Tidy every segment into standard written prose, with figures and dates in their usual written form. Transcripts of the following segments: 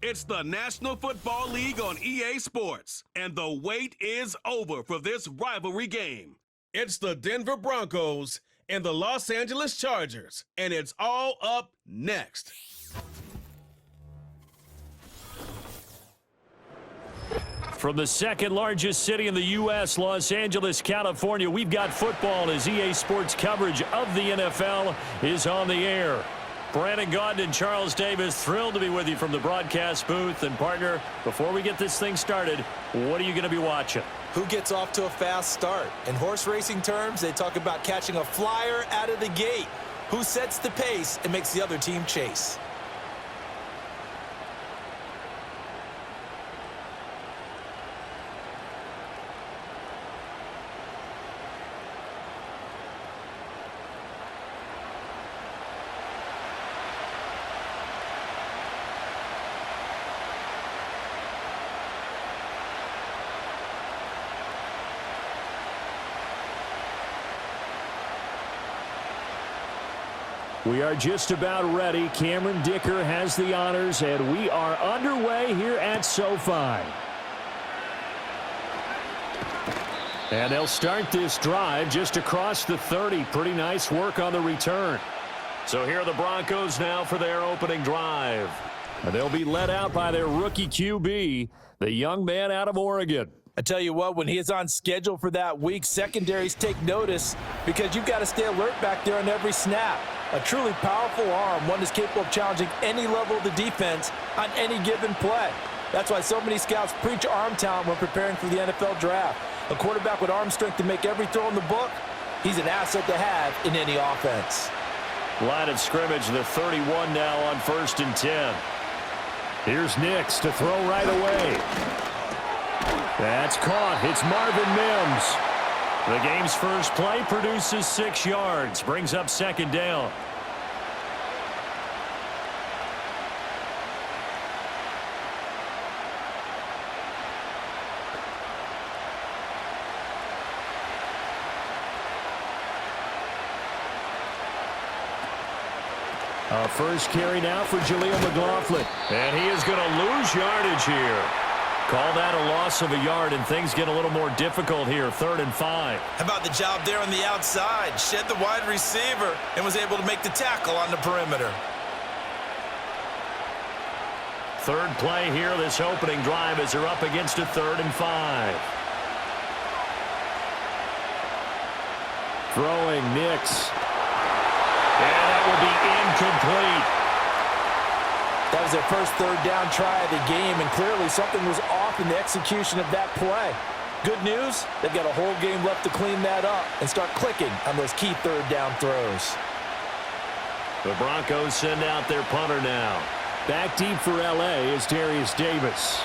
It's the National Football League on EA Sports, and the wait is over for this rivalry game. It's the Denver Broncos and the Los Angeles Chargers, and it's all up next. From the second largest city in the U.S., Los Angeles, California, we've got football as EA Sports coverage of the NFL is on the air. Brandon Gaudin and Charles Davis, thrilled to be with you from the broadcast booth. And partner, before we get this thing started, what are you going to be watching? Who gets off to a fast start? In horse racing terms, they talk about catching a flyer out of the gate. Who sets the pace and makes the other team chase? We are just about ready. Cameron Dicker has the honors, and we are underway here at SoFi. And they'll start this drive just across the 30. Pretty nice work on the return. So here are the Broncos now for their opening drive. And they'll be led out by their rookie QB, the young man out of Oregon. I tell you what, when he is on schedule for that week, secondaries take notice because you've got to stay alert back there on every snap. A truly powerful arm, one that's capable of challenging any level of the defense on any given play. That's why so many scouts preach arm talent when preparing for the NFL draft. A quarterback with arm strength to make every throw in the book, he's an asset to have in any offense. Line of scrimmage, the 31 now on 1st and 10. Here's Nix to throw right away. That's caught. It's Marvin Mims. The game's first play produces 6 yards, brings up 2nd down. A first carry now for Jaleel McLaughlin. And he is going to lose yardage here. Call that a loss of a yard, and things get a little more difficult here, 3rd and 5. How about the job there on the outside? Shed the wide receiver and was able to make the tackle on the perimeter. Third play here, this opening drive, as they're up against a 3rd and 5. Throwing Nix. And that will be incomplete. That was their first 3rd down try of the game, and clearly something was off in the execution of that play. Good news, they've got a whole game left to clean that up and start clicking on those key 3rd down throws. The Broncos send out their punter now. Back deep for L.A. is Darius Davis.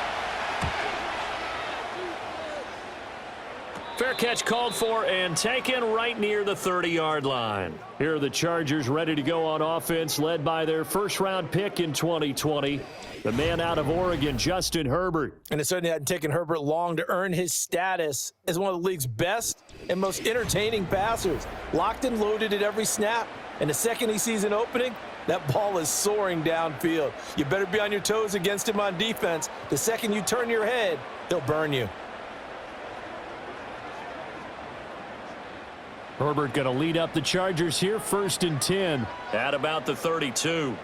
Fair catch called for and taken right near the 30-yard line. Here are the Chargers ready to go on offense, led by their first-round pick in 2020, the man out of Oregon, Justin Herbert. And it certainly hadn't taken Herbert long to earn his status as one of the league's best and most entertaining passers. Locked and loaded at every snap, and the second he sees an opening, that ball is soaring downfield. You better be on your toes against him on defense. The second you turn your head, he'll burn you. Herbert going to lead up the Chargers here, 1st and 10. At about the 32.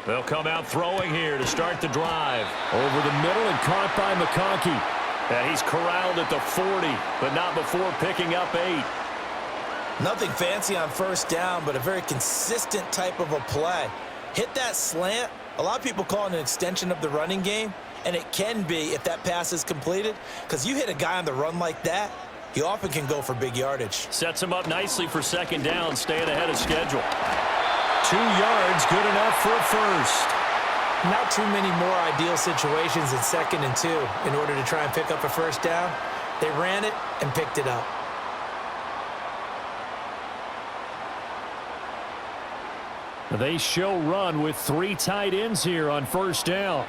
They'll come out throwing here to start the drive. Over the middle and caught by McConkey. And he's corralled at the 40, but not before picking up 8. Nothing fancy on 1st down, but a very consistent type of a play. Hit that slant. A lot of people call it an extension of the running game, and it can be if that pass is completed, because you hit a guy on the run like that, he often can go for big yardage. Sets him up nicely for 2nd down, staying ahead of schedule. 2 yards, good enough for a first. Not too many more ideal situations in 2nd and 2 in order to try and pick up a 1st down. They ran it and picked it up. They show run with 3 tight ends here on 1st down.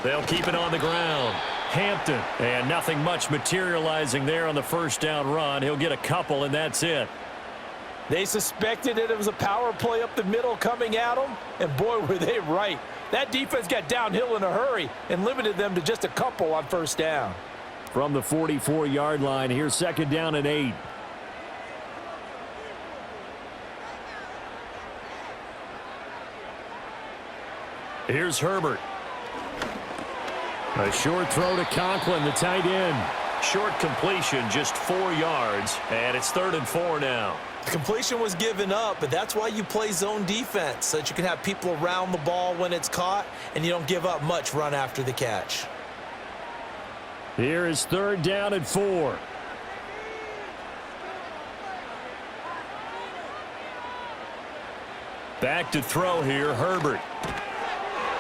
They'll keep it on the ground. Hampton, and nothing much materializing there on the 1st down run. He'll get a couple, and that's it. They suspected it was a power play up the middle coming at them, and boy, were they right. That defense got downhill in a hurry and limited them to just a couple on first down. From the 44-yard line, here's second down and 8. Here's Herbert. A short throw to Conklin, the tight end. Short completion, just 4 yards, and it's 3rd and 4 now. The completion was given up, but that's why you play zone defense, so that you can have people around the ball when it's caught, and you don't give up much run after the catch. Here is 3rd down and 4. Back to throw here, Herbert.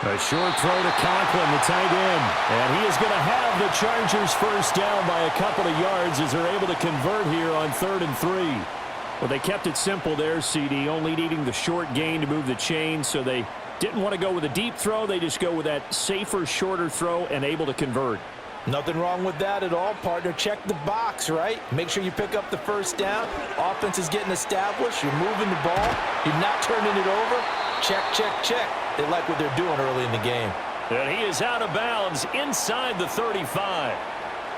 A short throw to Conklin, the tight end. And he is going to have the Chargers first down by a couple of yards as they're able to convert here on 3rd and 3. Well, they kept it simple there, CD, only needing the short gain to move the chain, so they didn't want to go with a deep throw. They just go with that safer, shorter throw and able to convert. Nothing wrong with that at all, partner. Check the box, right? Make sure you pick up the first down. Offense is getting established. You're moving the ball. You're not turning it over. Check, check, check. They like what they're doing early in the game. And he is out of bounds inside the 35.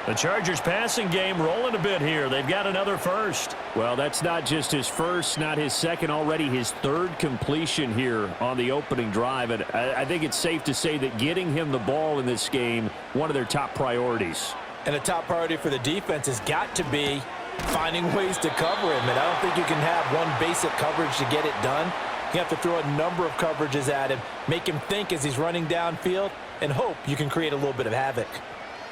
The Chargers passing game rolling a bit here. They've got another first. Well, that's not just his first, not his second, already his 3rd completion here on the opening drive. And I think it's safe to say that getting him the ball in this game, one of their top priorities. And a top priority for the defense has got to be finding ways to cover him. And I don't think you can have one basic coverage to get it done. You have to throw a number of coverages at him, make him think as he's running downfield, and hope you can create a little bit of havoc.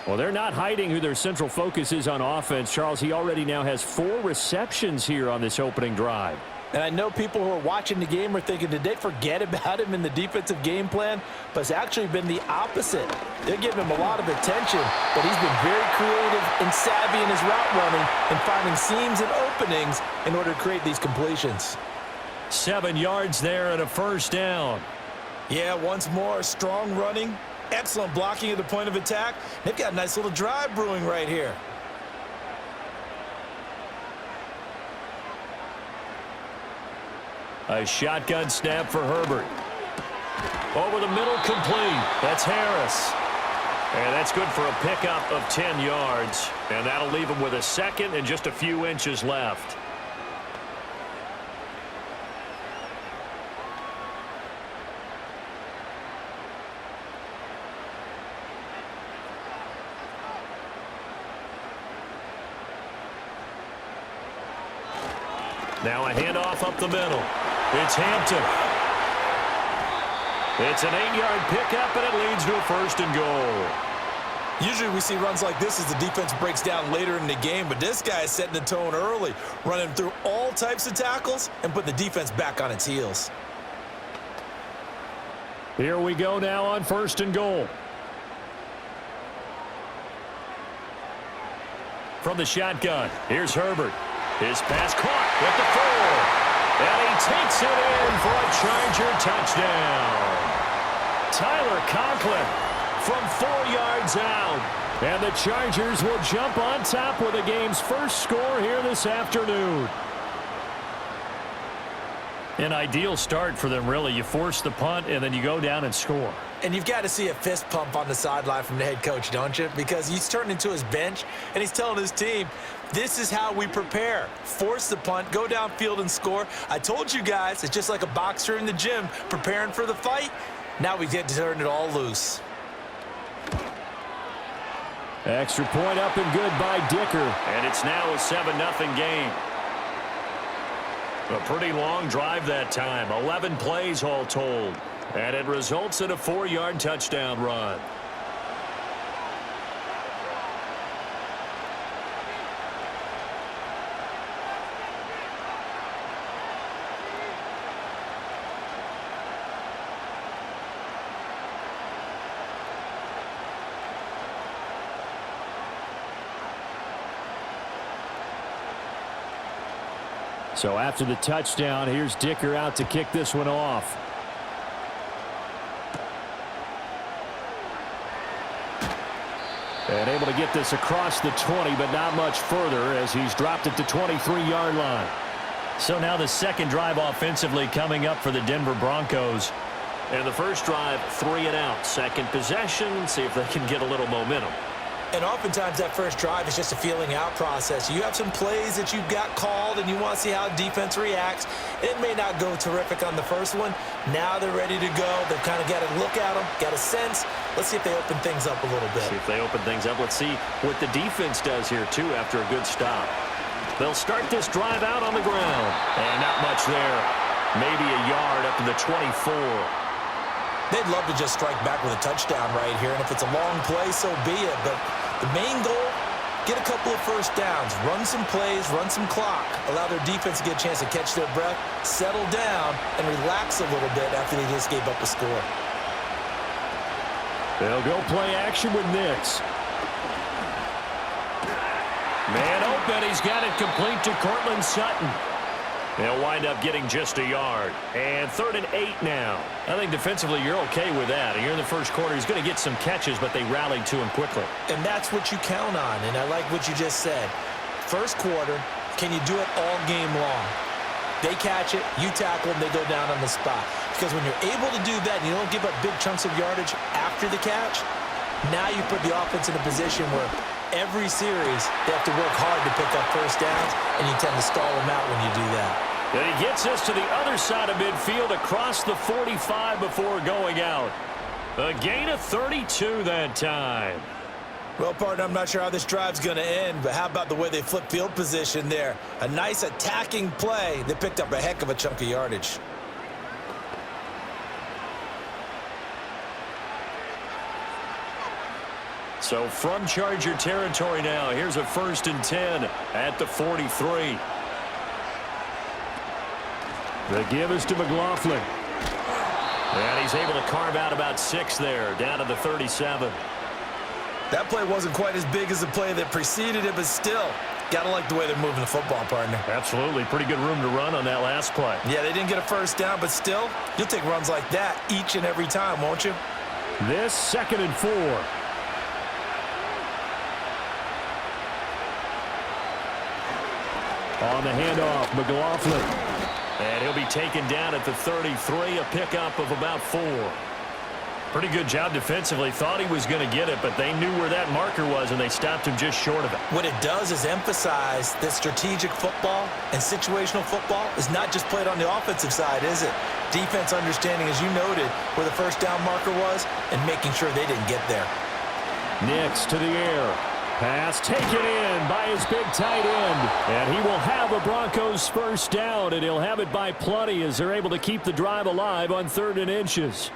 Well, they're not hiding who their central focus is on offense. Charles, he already now has 4 receptions here on this opening drive. And I know people who are watching the game are thinking, did they forget about him in the defensive game plan? But it's actually been the opposite. They're giving him a lot of attention, but he's been very creative and savvy in his route running and finding seams and openings in order to create these completions. 7 yards there and a first down. Yeah, once more, strong running, excellent blocking at the point of attack. They've got a nice little drive brewing right here. A shotgun snap for Herbert. Over the middle, complete. That's Harris. And that's good for a pickup of 10 yards. And that'll leave him with a second and just a few inches left. Now a handoff up the middle. It's Hampton. It's an 8-yard pickup, and it leads to a 1st and goal. Usually we see runs like this as the defense breaks down later in the game, but this guy is setting the tone early, running through all types of tackles and putting the defense back on its heels. Here we go now on 1st and goal. From the shotgun, here's Herbert. His pass caught at the 4. And he takes it in for a Charger touchdown. Tyler Conklin from 4 yards out. And the Chargers will jump on top with the game's first score here this afternoon. An ideal start for them, really. You force the punt, and then you go down and score. And you've got to see a fist pump on the sideline from the head coach, don't you? Because he's turning into his bench, and he's telling his team, this is how we prepare. Force the punt, go downfield and score. I told you guys, it's just like a boxer in the gym preparing for the fight. Now we get to turn it all loose. Extra point up and good by Dicker. And it's now a 7-0 game. A pretty long drive that time. 11 plays all told. And it results in a 4-yard touchdown run. So after the touchdown, here's Dicker out to kick this one off. And able to get this across the 20, but not much further as he's dropped it to 23-yard line. So now the second drive offensively coming up for the Denver Broncos. And the first drive, 3 and out. Second possession, see if they can get a little momentum. And oftentimes that first drive is just a feeling out process. You have some plays that you've got called and you want to see how defense reacts. It may not go terrific on the first one. Now they're ready to go. They've kind of got to look at them, got a sense. Let's see if they open things up a little bit. See if they open things up. Let's see what the defense does here, too, after a good stop. They'll start this drive out on the ground. And not much there. Maybe a yard up to the 24. They'd love to just strike back with a touchdown right here, and if it's a long play, so be it. But the main goal, get a couple of first downs, run some plays, run some clock, allow their defense to get a chance to catch their breath, settle down, and relax a little bit after they just gave up a score. They'll go play action with Nix. Man open, he's got it complete to Cortland Sutton. They'll wind up getting just a yard. And 3rd and 8 now. I think defensively you're okay with that. You're in the first quarter. He's going to get some catches, but they rallied to him quickly. And that's what you count on, and I like what you just said. First quarter, can you do it all game long? They catch it, you tackle them, they go down on the spot. Because when you're able to do that and you don't give up big chunks of yardage after the catch, now you put the offense in a position where every series they have to work hard to pick up first downs, and you tend to stall them out when you do that. And he gets us to the other side of midfield across the 45 before going out. A gain of 32 that time. Well, partner, I'm not sure how this drive's going to end, but how about the way they flip field position there? A nice attacking play. They picked up a heck of a chunk of yardage. So from Charger territory now, here's a 1st and 10 at the 43. The give is to McLaughlin. And he's able to carve out about 6 there, down to the 37. That play wasn't quite as big as the play that preceded it, but still, got to like the way they're moving the football, partner. Absolutely. Pretty good room to run on that last play. Yeah, they didn't get a first down, but still, you'll take runs like that each and every time, won't you? This 2nd and 4. On the handoff, McLaughlin. And he'll be taken down at the 33, a pickup of about 4. Pretty good job defensively. Thought he was going to get it, but they knew where that marker was, and they stopped him just short of it. What it does is emphasize that strategic football and situational football is not just played on the offensive side, is it? Defense understanding, as you noted, where the first down marker was and making sure they didn't get there. Nix to the air. Pass taken in by his big tight end. And he will have a Broncos first down, and he'll have it by plenty as they're able to keep the drive alive on 3rd and inches.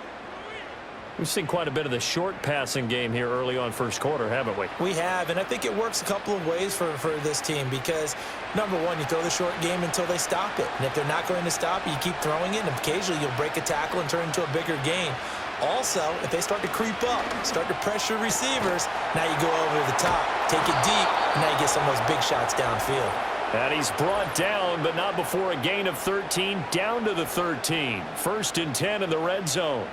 We've seen quite a bit of the short passing game here early on first quarter, haven't we? We have, and I think it works a couple of ways for this team because, number one, you throw the short game until they stop it. And if they're not going to stop it, you keep throwing it, and occasionally you'll break a tackle and turn it into a bigger gain. Also, if they start to creep up, start to pressure receivers, now you go over the top, take it deep, and now you get some of those big shots downfield. And he's brought down, but not before a gain of 13, down to the 13. 1st and 10 in the red zone.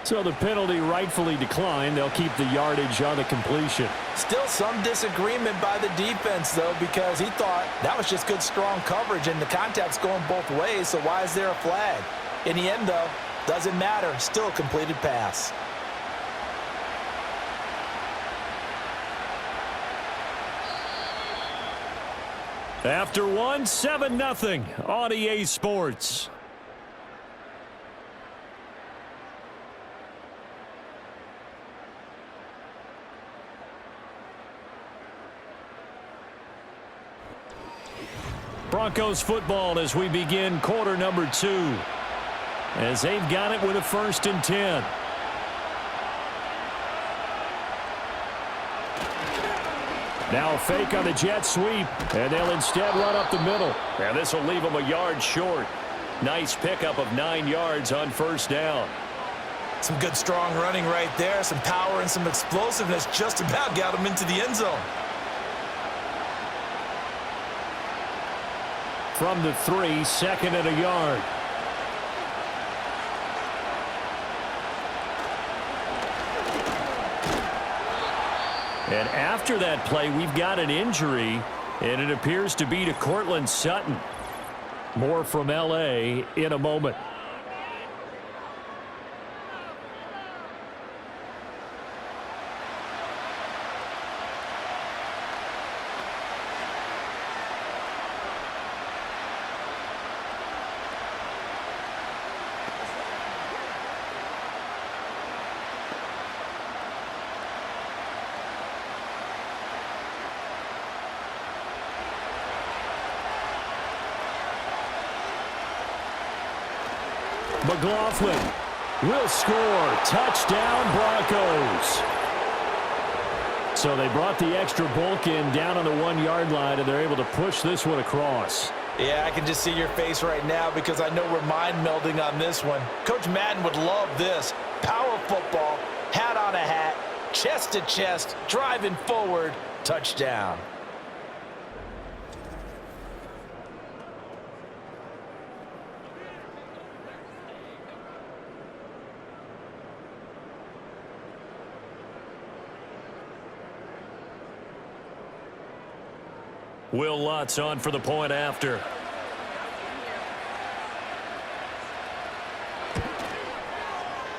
So the penalty rightfully declined. They'll keep the yardage on the completion. Still some disagreement by the defense, though, because he thought that was just good, strong coverage, and the contact's going both ways, so why is there a flag? In the end, though, doesn't matter. Still a completed pass. After one, 7-0 on EA Sports. Broncos football as we begin quarter number 2. As they've got it with a 1st and 10. Now a fake on the jet sweep, and they'll instead run up the middle. And this will leave them a yard short. Nice pickup of 9 yards on 1st down. Some good, strong running right there. Some power and some explosiveness just about got them into the end zone. From the 3, 2nd and a yard. And after that play, we've got an injury. And it appears to be to Courtland Sutton. More from L.A. in a moment. McLaughlin will score. Touchdown, Broncos. So they brought the extra bulk in down on the 1-yard line, and they're able to push this one across. Yeah, I can just see your face right now because I know we're mind melding on this one. Coach Madden would love this. Power football, hat on a hat, chest to chest, driving forward, touchdown. Will Lutz on for the point after.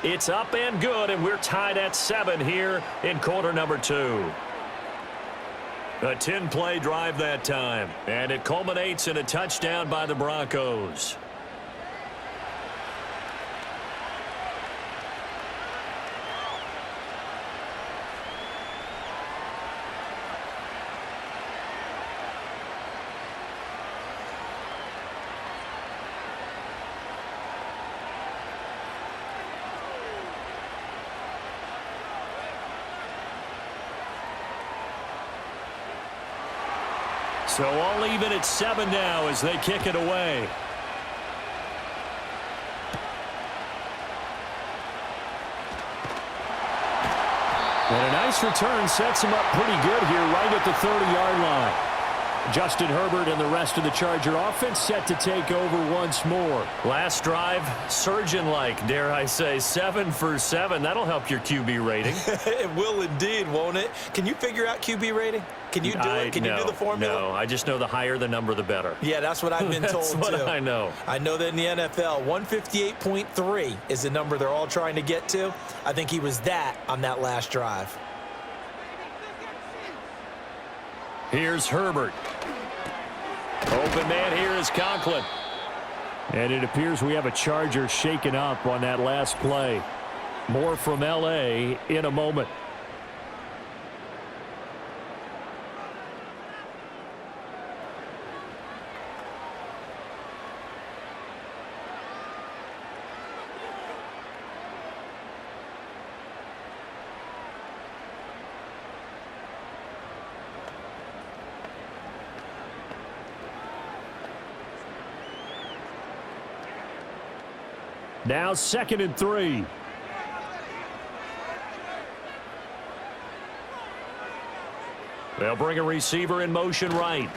It's up and good, and we're tied at 7 here in quarter number 2. A 10-play drive that time, and it culminates in a touchdown by the Broncos. So all even at 7 now as they kick it away. And a nice return sets him up pretty good here right at the 30-yard line. Justin Herbert and the rest of the Charger offense set to take over once more. Last drive, surgeon-like, dare I say, 7 for 7. That'll help your QB rating. It will indeed, won't it? Can you figure out QB rating? Can you do it? Can you do the formula? No, I just know the higher the number, the better. Yeah, that's what I've been told, That's what too. I know. I know that in the NFL, 158.3 is the number they're all trying to get to. I think he was that on that last drive. Here's Herbert. Open man here is Conklin. And it appears we have a Charger shaken up on that last play. More from L.A. in a moment. Now 2nd and 3. They'll bring a receiver in motion right.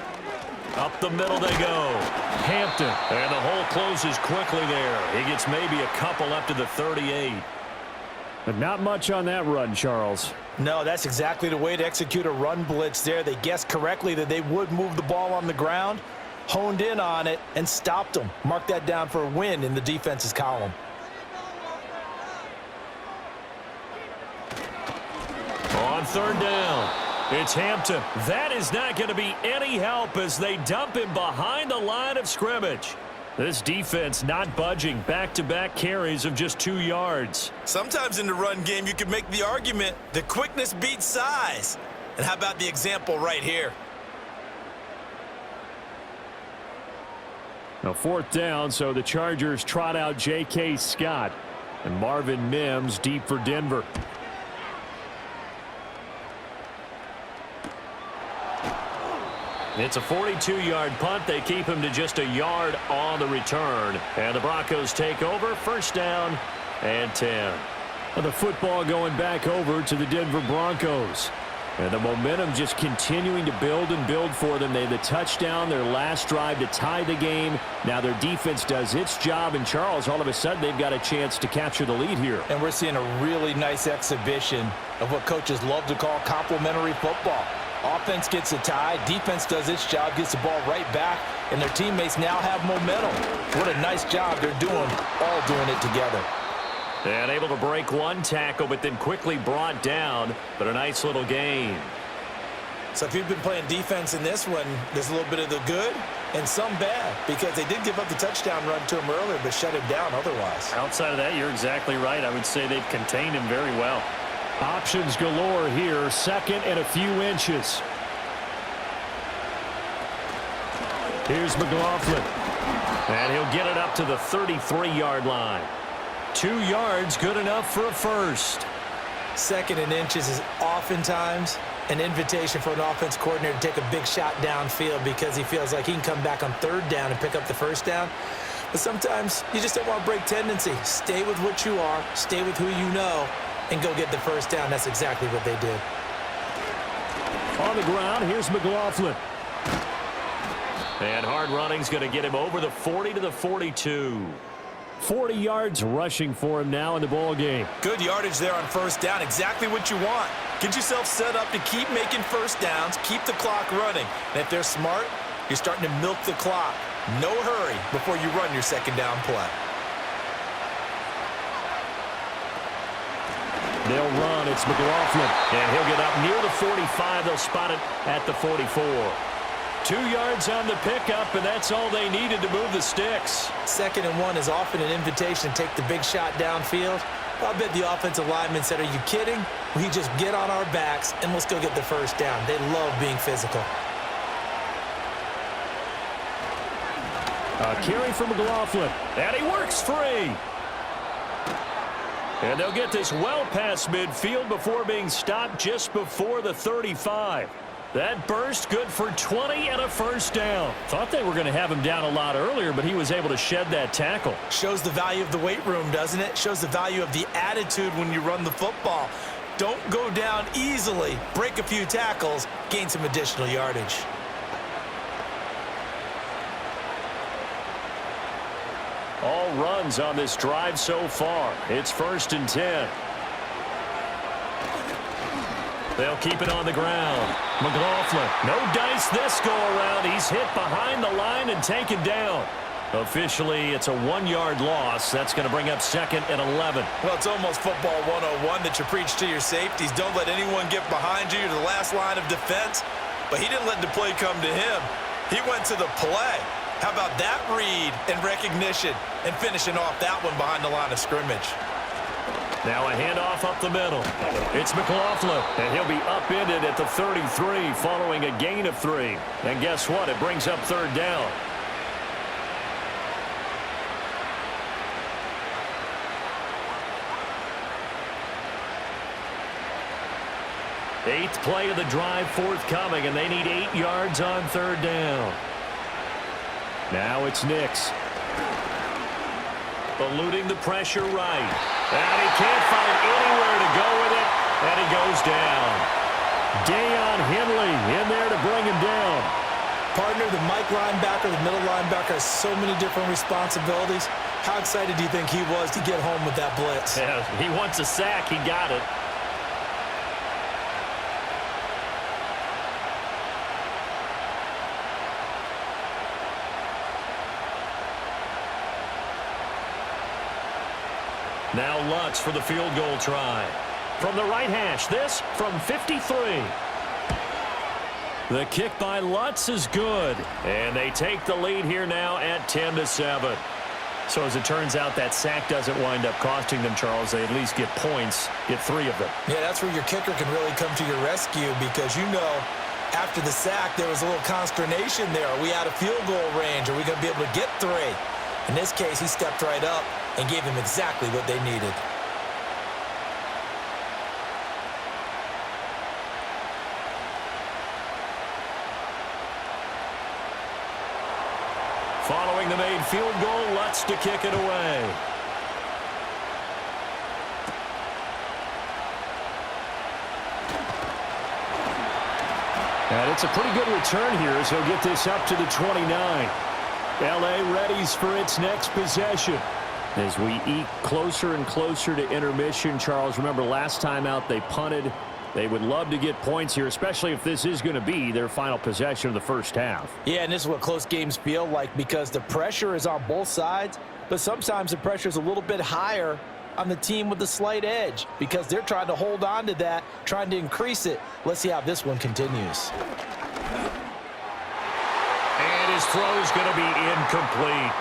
Up the middle they go. Hampton. And the hole closes quickly there. He gets maybe a couple up to the 38. But not much on that run, Charles. No, that's exactly the way to execute a run blitz there. They guessed correctly that they would move the ball on the ground, honed in on it, and stopped them. Mark that down for a win in the defense's column. On 3rd down, it's Hampton. That is not going to be any help as they dump him behind the line of scrimmage. This defense not budging. Back-to-back carries of just 2 yards. Sometimes in the run game, you can make the argument that quickness beats size. And how about the example right here? Now 4th down, so the Chargers trot out J.K. Scott. And Marvin Mims deep for Denver. It's a 42-yard punt. They keep him to just a yard on the return. And the Broncos take over. 1st down and 10. Well, the football going back over to the Denver Broncos. And the momentum just continuing to build and build for them. They had the touchdown, their last drive to tie the game. Now their defense does its job. And Charles, all of a sudden, they've got a chance to capture the lead here. And we're seeing a really nice exhibition of what coaches love to call complementary football. Offense gets a tie. Defense does its job, gets the ball right back, and their teammates now have momentum. What a nice job they're doing, all doing it together. And able to break one tackle, but then quickly brought down. But a nice little gain. So if you've been playing defense in this one, there's a little bit of the good and some bad, because they did give up the touchdown run to him earlier, but shut him down otherwise. Outside of that, you're exactly right. I would say they've contained him very well. Options galore here. Second and a few inches. Here's McLaughlin. And he'll get it up to the 33-yard line. 2 yards, good enough for a first. Second and inches is oftentimes an invitation for an offense coordinator to take a big shot downfield because he feels like he can come back on third down and pick up the first down. But sometimes you just don't want to break tendency. Stay with what you are, stay with who you know, and go get the first down. That's exactly what they did. On the ground, here's McLaughlin. And hard running's going to get him over the 40 to the 42. 40 yards rushing for him now in the ball game. Good yardage there on first down. Exactly what you want. Get yourself set up to keep making first downs, keep the clock running. And if they're smart, you're starting to milk the clock. No hurry before you run your second down play. They'll run. It's McLaughlin. And he'll get up near the 45. They'll spot it at the 44. 2 yards on the pickup, and that's all they needed to move the sticks. 2nd and 1 is often an invitation to take the big shot downfield. I bet the offensive linemen said, are you kidding? We just get on our backs, and let's go get the first down. They love being physical. A carry for McLaughlin, and he works free. And they'll get this well past midfield before being stopped just before the 35. That burst good for 20 and a first down. Thought they were going to have him down a lot earlier, but he was able to shed that tackle. Shows the value of the weight room, doesn't it? Shows the value of the attitude when you run the football. Don't go down easily. Break a few tackles, gain some additional yardage. All runs on this drive so far. It's 1st and 10. They'll keep it on the ground. McLaughlin, no dice this go-around. He's hit behind the line and taken down. Officially, it's a 1-yard loss. That's going to bring up 2nd and 11. Well, it's almost football 101 that you preach to your safeties. Don't let anyone get behind you. You're the last line of defense. But he didn't let the play come to him. He went to the play. How about that read and recognition and finishing off that one behind the line of scrimmage? Now a handoff up the middle. It's McLaughlin, and he'll be upended at the 33 following a gain of 3. And guess what? It brings up 3rd down. Eighth play of the drive forthcoming, and they need 8 yards on 3rd down. Now it's Nix. Eluding the pressure right. And he can't find anywhere to go with it, and he goes down. Deion Henley in there to bring him down. Partner, the Mike linebacker, the middle linebacker has so many different responsibilities. How excited do you think he was to get home with that blitz? Yeah, he wants a sack. He got it. Now Lutz for the field goal try. From the right hash, this from 53. The kick by Lutz is good. And they take the lead here now at 10-7. So as it turns out, that sack doesn't wind up costing them, Charles. They at least get points, get 3 of them. Yeah, that's where your kicker can really come to your rescue because, you know, after the sack, there was a little consternation there. Are we out of field goal range? Are we going to be able to get 3? In this case, he stepped right up and gave them exactly what they needed. Following the made field goal, Lutz to kick it away. And it's a pretty good return here as he'll get this up to the 29. L.A. readies for its next possession. As we eke closer and closer to intermission, Charles, remember last time out they punted They would love to get points here, especially if this is going to be their final possession of the first half. Yeah, and this is what close games feel like because the pressure is on both sides, but sometimes the pressure is a little bit higher on the team with the slight edge because they're trying to hold on to that, trying to increase it. Let's see how this one continues. And his throw is going to be incomplete.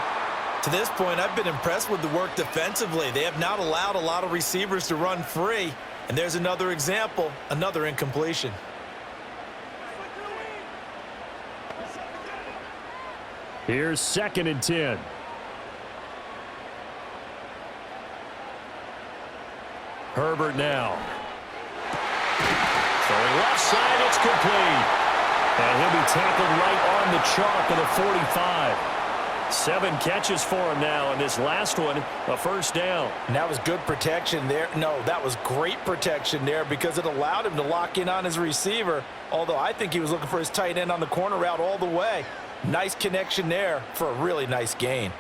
To this point, I've been impressed with the work defensively. They have not allowed a lot of receivers to run free. And there's another example, another incompletion. Here's 2nd and 10. Herbert now. Throwing left side, it's complete. And he'll be tackled right on the chalk of the 45. 7 catches for him now, and this last one, a first down. And that was good protection there. No, that was great protection there because it allowed him to lock in on his receiver, although I think he was looking for his tight end on the corner route all the way. Nice connection there for a really nice gain.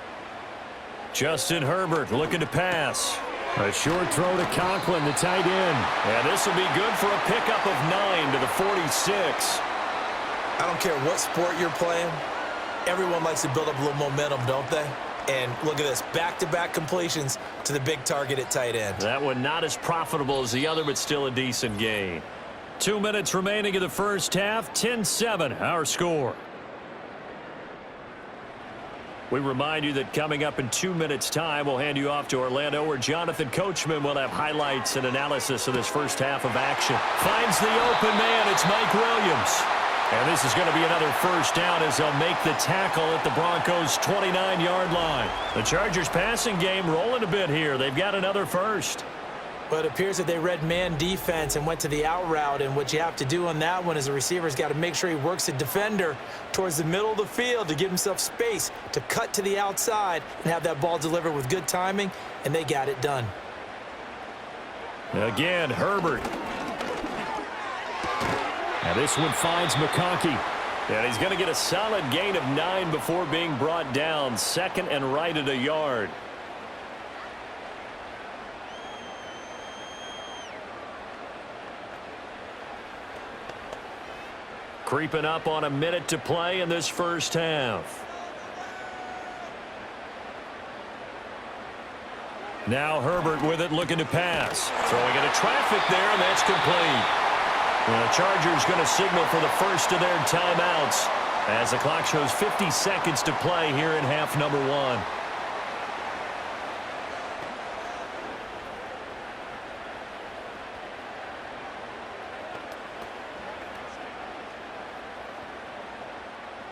Justin Herbert looking to pass. A short throw to Conklin, the tight end. And this will be good for a pickup of 9 to the 46. I don't care what sport you're playing. Everyone likes to build up a little momentum, don't they? And look at this, back-to-back completions to the big target at tight end. That one not as profitable as the other, but still a decent gain. 2 minutes remaining in the first half, 10-7, our score. We remind you that coming up in 2 minutes' time, we'll hand you off to Orlando, where Jonathan Coachman will have highlights and analysis of this first half of action. Finds the open man, it's Mike Williams. And this is going to be another first down as they'll make the tackle at the Broncos' 29-yard line. The Chargers' passing game rolling a bit here. They've got another first. Well, it appears that they read man defense and went to the out route, and what you have to do on that one is the receiver's got to make sure he works the defender towards the middle of the field to give himself space to cut to the outside and have that ball delivered with good timing, and they got it done. Again, Herbert. Now this one finds McConkey. And he's going to get a solid gain of 9 before being brought down. 2nd and right at a yard. Creeping up on a minute to play in this first half. Now Herbert with it, looking to pass. Throwing into traffic there, and that's complete. And the Chargers going to signal for the first of their timeouts as the clock shows 50 seconds to play here in half number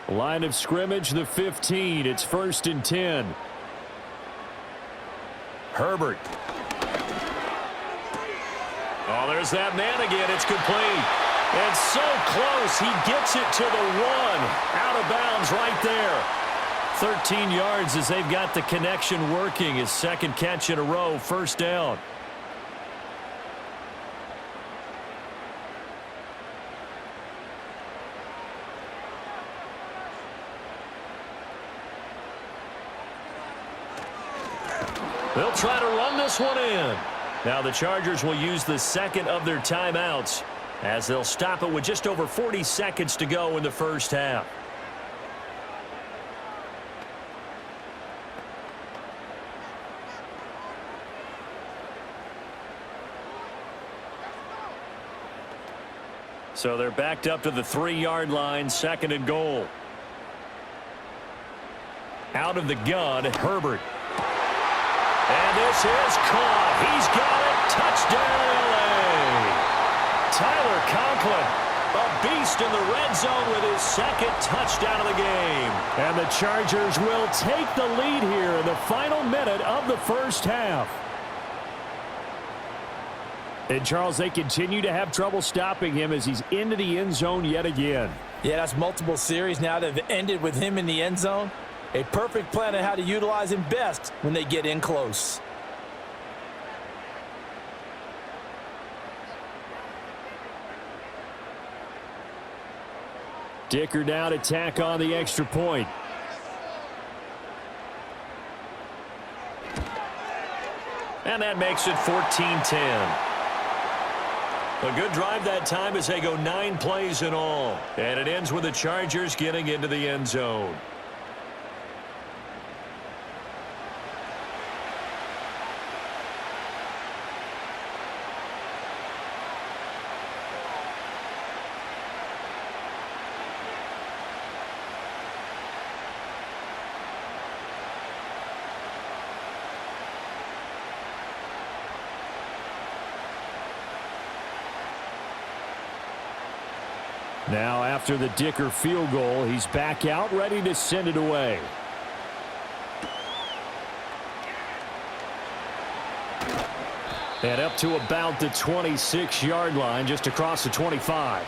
1. Line of scrimmage, the 15. It's 1st and 10. Herbert. Oh, there's that man again. It's complete. And so close. He gets it to the 1. Out of bounds right there. 13 yards as they've got the connection working. His 2nd catch in a row. First down. They'll try to run this one in. Now the Chargers will use the 2nd of their timeouts as they'll stop it with just over 40 seconds to go in the first half. So they're backed up to the 3-yard line, 2nd and goal. Out of the gun, Herbert. And this is caught. He's got it. Touchdown, LA. Tyler Conklin, a beast in the red zone with his 2nd touchdown of the game. And the Chargers will take the lead here in the final minute of the first half. And, Charles, they continue to have trouble stopping him as he's into the end zone yet again. Yeah, that's multiple series now that have ended with him in the end zone. A perfect plan on how to utilize him best when they get in close. Dicker down to tack on the extra point. And that makes it 14-10. A good drive that time as they go 9 plays in all. And it ends with the Chargers getting into the end zone. Now, after the Dicker field goal, he's back out, ready to send it away. And up to about the 26-yard line, just across the 25.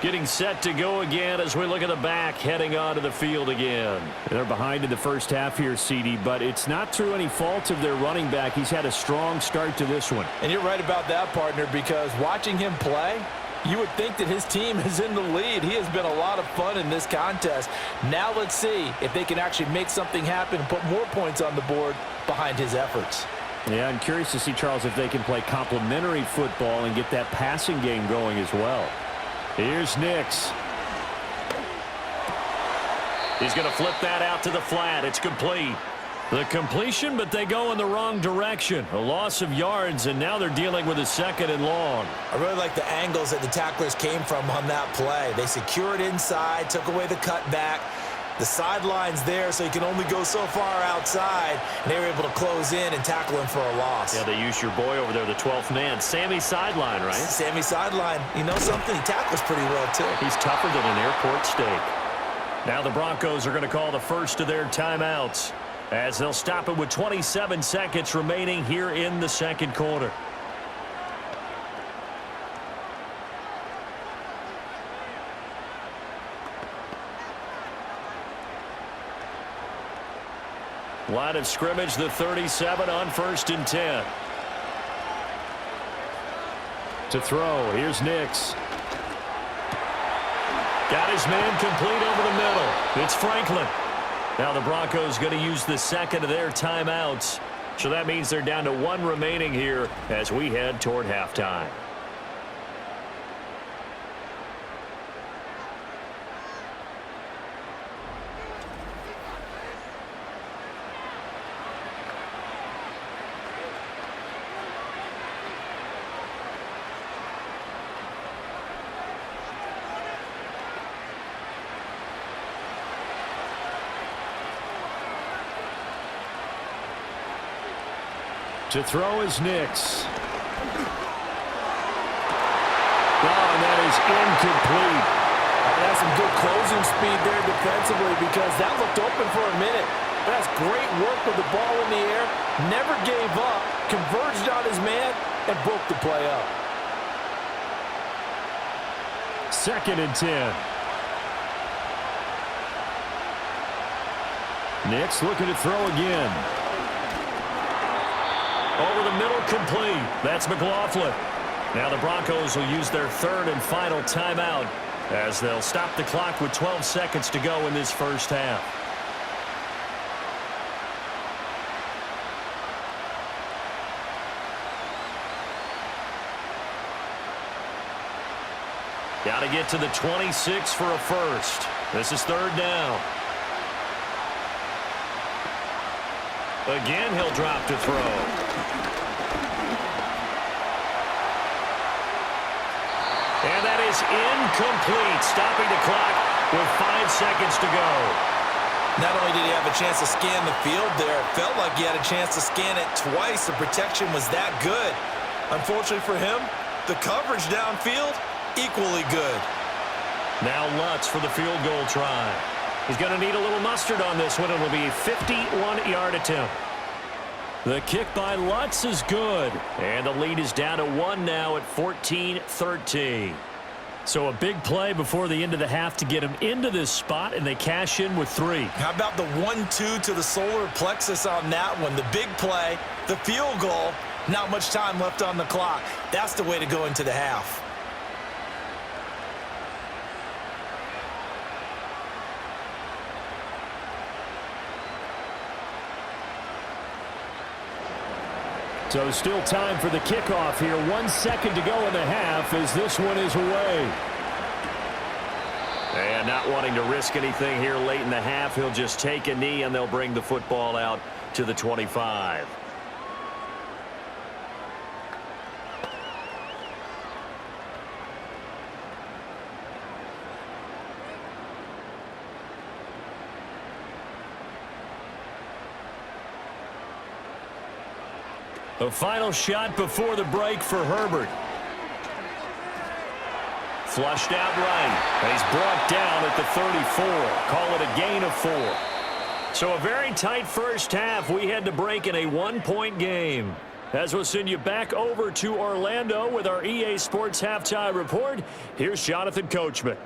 Getting set to go again as we look at the back, heading onto the field again. They're behind in the first half here, CD, but it's not through any fault of their running back. He's had a strong start to this one. And you're right about that, partner, because watching him play, you would think that his team is in the lead. He has been a lot of fun in this contest. Now let's see if they can actually make something happen and put more points on the board behind his efforts. Yeah, I'm curious to see, Charles, if they can play complementary football and get that passing game going as well. Here's Nix. He's going to flip that out to the flat. It's complete. The completion, but they go in the wrong direction. A loss of yards, and now they're dealing with a 2nd and long. I really like the angles that the tacklers came from on that play. They secured inside, took away the cutback. The sideline's there, so you can only go so far outside, and they were able to close in and tackle him for a loss. Yeah, they used your boy over there, the 12th man. Sammy Sideline, right? Sammy Sideline. You know something? He tackles pretty well, too. He's tougher than an airport steak. Now the Broncos are going to call the first of their timeouts, as they'll stop it with 27 seconds remaining here in the second quarter. Line of scrimmage, the 37 on 1st and 10. To throw, here's Nix. Got his man complete over the middle. It's Franklin. Now the Broncos going to use the second of their timeouts. So that means they're down to 1 remaining here as we head toward halftime. To throw is Nix. And that is incomplete. That's some good closing speed there defensively, because that looked open for a minute. That's great work with the ball in the air. Never gave up. Converged on his man and broke the play up. 2nd and 10. Nix looking to throw again. Over the middle, complete. That's McLaughlin. Now the Broncos will use their 3rd and final timeout as they'll stop the clock with 12 seconds to go in this first half. Got to get to the 26 for a first. This is 3rd down. Again, he'll drop to throw. And that is incomplete, stopping the clock with 5 seconds to go. Not only did he have a chance to scan the field there, it felt like he had a chance to scan it twice. The protection was that good. Unfortunately for him, the coverage downfield, equally good. Now Lutz for the field goal try. He's going to need a little mustard on this one. It'll be a 51-yard attempt. The kick by Lutz is good. And the lead is down to 1 now at 14-13. So a big play before the end of the half to get him into this spot, and they cash in with 3. How about the 1-2 to the solar plexus on that one? The big play, the field goal, not much time left on the clock. That's the way to go into the half. So still time for the kickoff here. 1 second to go in the half as this one is away. And not wanting to risk anything here late in the half, he'll just take a knee and they'll bring the football out to the 25. The final shot before the break for Herbert. Flushed out right. And he's brought down at the 34. Call it a gain of 4. So a very tight first half. We had to break in a 1-point game. As we'll send you back over to Orlando with our EA Sports Halftime Report, here's Jonathan Coachman.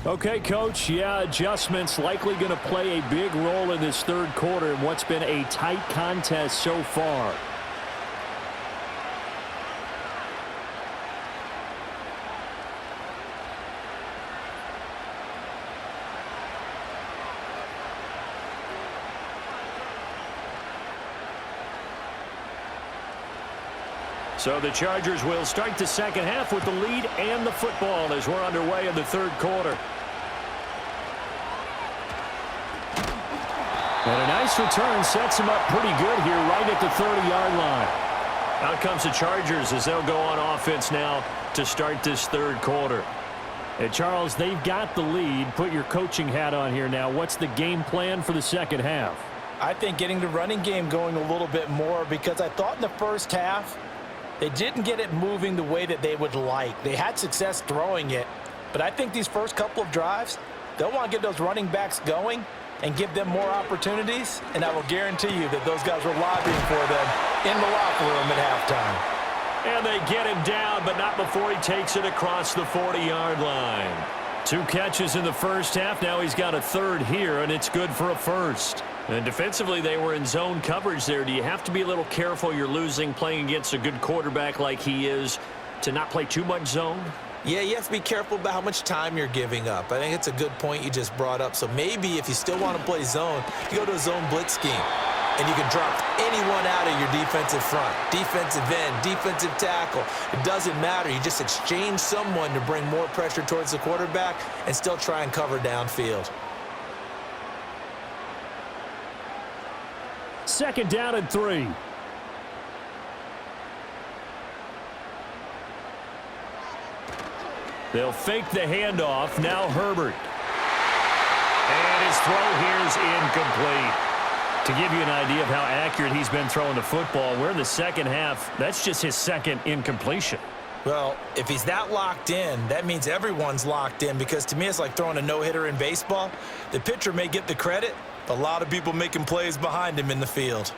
Okay, Coach, yeah, adjustments likely going to play a big role in this third quarter in what's been a tight contest so far. So the Chargers will start the second half with the lead and the football as we're underway in the third quarter. And a nice return sets him up pretty good here right at the 30-yard line. Out comes the Chargers as they'll go on offense now to start this third quarter. And Charles, they've got the lead. Put your coaching hat on here now. What's the game plan for the second half? I think getting the running game going a little bit more, because I thought in the first half they didn't get it moving the way that they would like. They had success throwing it, but I think these first couple of drives, they'll want to get those running backs going and give them more opportunities, and I will guarantee you that those guys were lobbying for them in the locker room at halftime. And they get him down, but not before he takes it across the 40-yard line. 2 catches in the first half. Now he's got a third here, and it's good for a first. And defensively, they were in zone coverage there. Do you have to be a little careful? You're losing playing against a good quarterback like he is to not play too much zone? Yeah, you have to be careful about how much time you're giving up. I think it's a good point you just brought up. So maybe if you still want to play zone, you go to a zone blitz scheme, and you can drop anyone out of your defensive front, defensive end, defensive tackle. It doesn't matter. You just exchange someone to bring more pressure towards the quarterback and still try and cover downfield. Second down and 3. They'll fake the handoff. Now Herbert. And his throw here is incomplete. To give you an idea of how accurate he's been throwing the football, we're in the second half. That's just his second incompletion. Well, if he's that locked in, that means everyone's locked in, because to me it's like throwing a no-hitter in baseball. The pitcher may get the credit, but a lot of people making plays behind him in the field.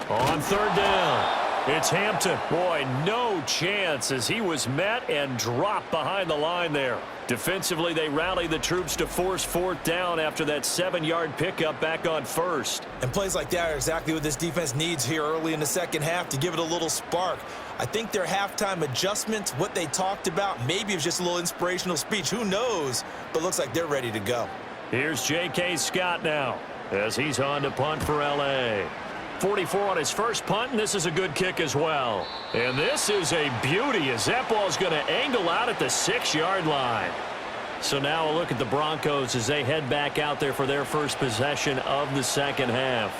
On third down, it's Hampton. Boy, no chance as he was met and dropped behind the line there. Defensively, they rally the troops to force fourth down after that 7-yard pickup back on first. And plays like that are exactly what this defense needs here early in the second half to give it a little spark. I think their halftime adjustments, what they talked about, maybe it was just a little inspirational speech. Who knows? But looks like they're ready to go. Here's J.K. Scott now as he's on to punt for L.A. 44 on his first punt, and this is a good kick as well. And this is a beauty as that ball's going to angle out at the 6-yard line. So now a look at the Broncos as they head back out there for their first possession of the second half.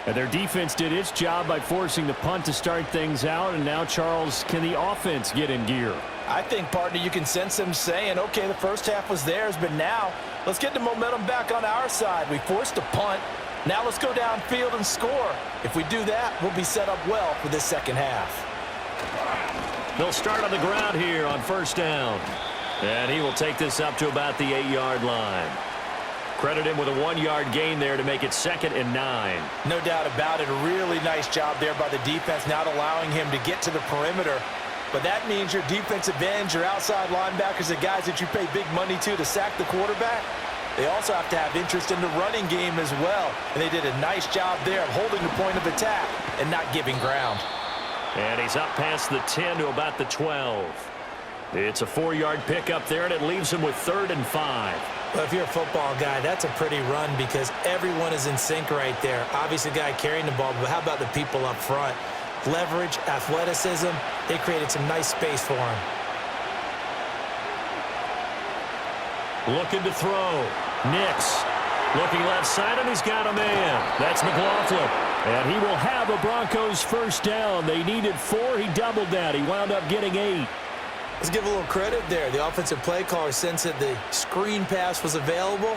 And their defense did its job by forcing the punt to start things out, and now, Charles, can the offense get in gear? I think, partner, you can sense them saying, okay, the first half was theirs, but now let's get the momentum back on our side. We forced a punt. Now let's go downfield and score. If we do that, we'll be set up well for this second half. They'll start on the ground here on first down. And he will take this up to about the 8-yard line. Credit him with a 1-yard gain there to make it 2nd and 9. No doubt about it. A really nice job there by the defense, not allowing him to get to the perimeter. But that means your defensive ends, your outside linebackers, the guys that you pay big money to sack the quarterback, They also have to have interest in the running game as well. And they did a nice job there of holding the point of attack and not giving ground. And he's up past the 10 to about the 12. It's a 4-yard pickup there, and it leaves him with 3rd and 5. Well, if you're a football guy, that's a pretty run because everyone is in sync right there. Obviously, the guy carrying the ball, but how about the people up front? Leverage, athleticism, they created some nice space for him. Looking to throw. Nix looking left side, and he's got a man. That's McLaughlin. And he will have a Broncos first down. They needed 4. He doubled that. He wound up getting 8. Let's give a little credit there. The offensive play caller sensed that the screen pass was available.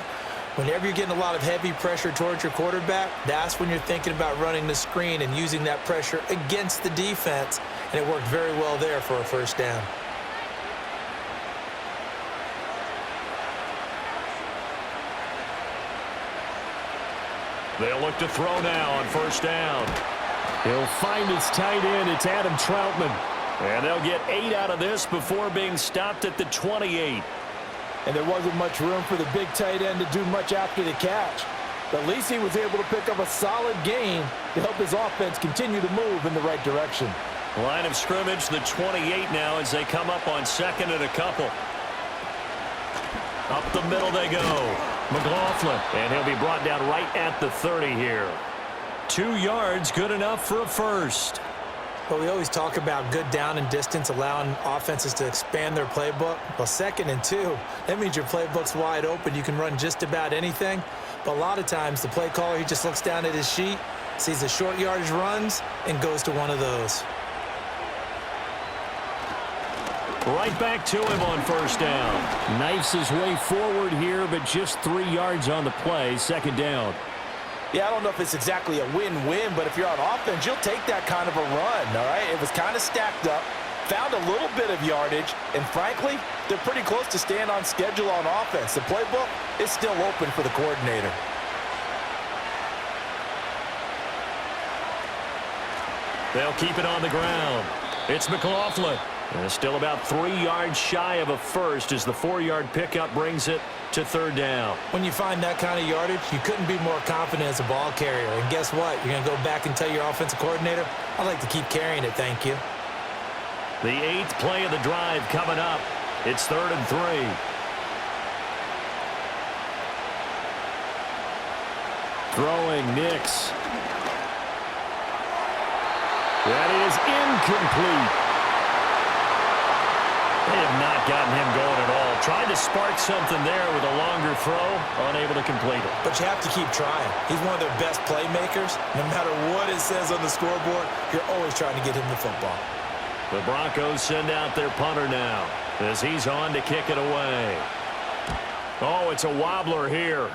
Whenever you're getting a lot of heavy pressure towards your quarterback, that's when you're thinking about running the screen and using that pressure against the defense. And it worked very well there for a first down. They'll look to throw now on first down. He'll find his tight end. It's Adam Troutman. And they'll get 8 out of this before being stopped at the 28. And there wasn't much room for the big tight end to do much after the catch. But at least he was able to pick up a solid gain to help his offense continue to move in the right direction. Line of scrimmage, the 28 now as they come up on 2nd and a couple. Up the middle they go. McLaughlin. And he'll be brought down right at the 30 here. 2 yards, good enough for a first. But we always talk about good down and distance, allowing offenses to expand their playbook. Well, 2nd and 2, that means your playbook's wide open. You can run just about anything. But a lot of times, the play caller, he just looks down at his sheet, sees the short yardage runs, and goes to one of those. Right back to him on first down. Knifes his way forward here, but just 3 yards on the play. 2nd down. Yeah, I don't know if it's exactly a win-win, but if you're on offense, you'll take that kind of a run, all right? It was kind of stacked up, found a little bit of yardage, and frankly, they're pretty close to staying on schedule on offense. The playbook is still open for the coordinator. They'll keep it on the ground. It's McLaughlin. And still about 3 yards shy of a first as the 4-yard pickup brings it to 3rd down. When you find that kind of yardage, you couldn't be more confident as a ball carrier. And guess what? You're going to go back and tell your offensive coordinator, I'd like to keep carrying it, thank you. The 8th play of the drive coming up. It's 3rd and 3. Throwing Nix. That is incomplete. They have not gotten him going at all. Tried to spark something there with a longer throw, unable to complete it. But you have to keep trying. He's one of their best playmakers. No matter what it says on the scoreboard, you're always trying to get him the football. The Broncos send out their punter now as he's on to kick it away. Oh, it's a wobbler here.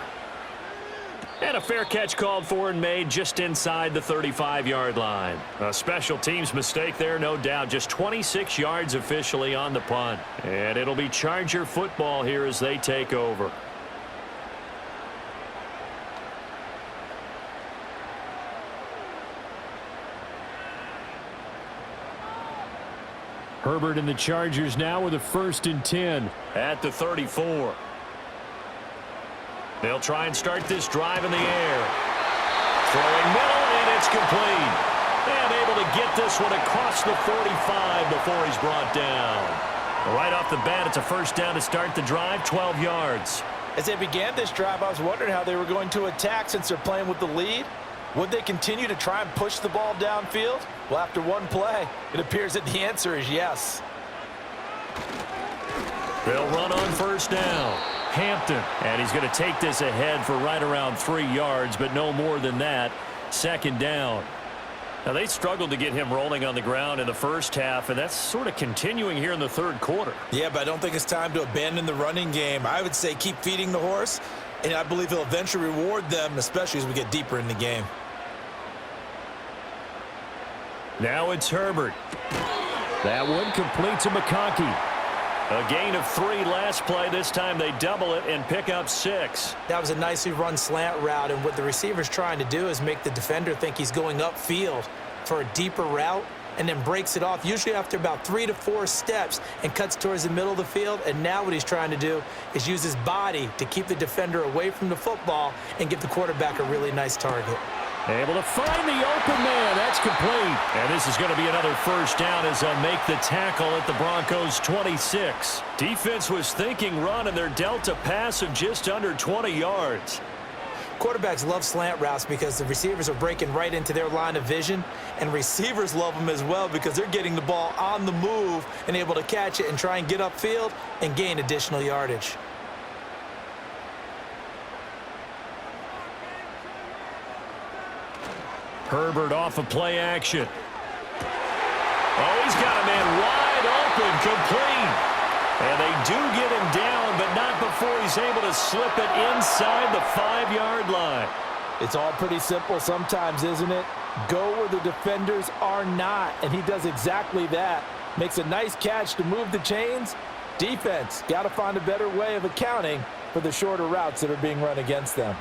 And a fair catch called for and made just inside the 35-yard line. A special teams mistake there, no doubt. Just 26 yards officially on the punt. And it'll be Charger football here as they take over. Herbert and the Chargers now with a 1st and 10 at the 34. They'll try and start this drive in the air. Throwing middle, and it's complete. And able to get this one across the 45 before he's brought down. Right off the bat, it's a first down to start the drive, 12 yards. As they began this drive, I was wondering how they were going to attack since they're playing with the lead. Would they continue to try and push the ball downfield? Well, after one play, it appears that the answer is yes. They'll run on first down. Hampton, and he's going to take this ahead for right around 3 yards, but no more than that. 2nd down. Now, they struggled to get him rolling on the ground in the first half, and that's sort of continuing here in the 3rd quarter. Yeah, but I don't think it's time to abandon the running game. I would say keep feeding the horse, and I believe he'll eventually reward them, especially as we get deeper in the game. Now it's Herbert. That one complete to McConkey. A gain of 3 last play. This time they double it and pick up 6. That was a nicely run slant route, and what the receiver's trying to do is make the defender think he's going upfield for a deeper route. and then breaks it off, usually after about 3 to 4 steps, and cuts towards the middle of the field. And now what he's trying to do is use his body to keep the defender away from the football and give the quarterback a really nice target. Able to find the open man. That's complete. And this is going to be another first down as they'll make the tackle at the Broncos' 26. Defense was thinking run, and they're dealt a pass of just under 20 yards. Quarterbacks love slant routes because the receivers are breaking right into their line of vision, and receivers love them as well because they're getting the ball on the move and able to catch it and try and get upfield and gain additional yardage. Herbert off of play action. Oh, he's got a man wide open, complete. And they do get him down, but not before he's able to slip it inside the 5-yard line. It's all pretty simple sometimes, isn't it? Go where the defenders are not, and he does exactly that. Makes a nice catch to move the chains. Defense got to find a better way of accounting for the shorter routes that are being run against them.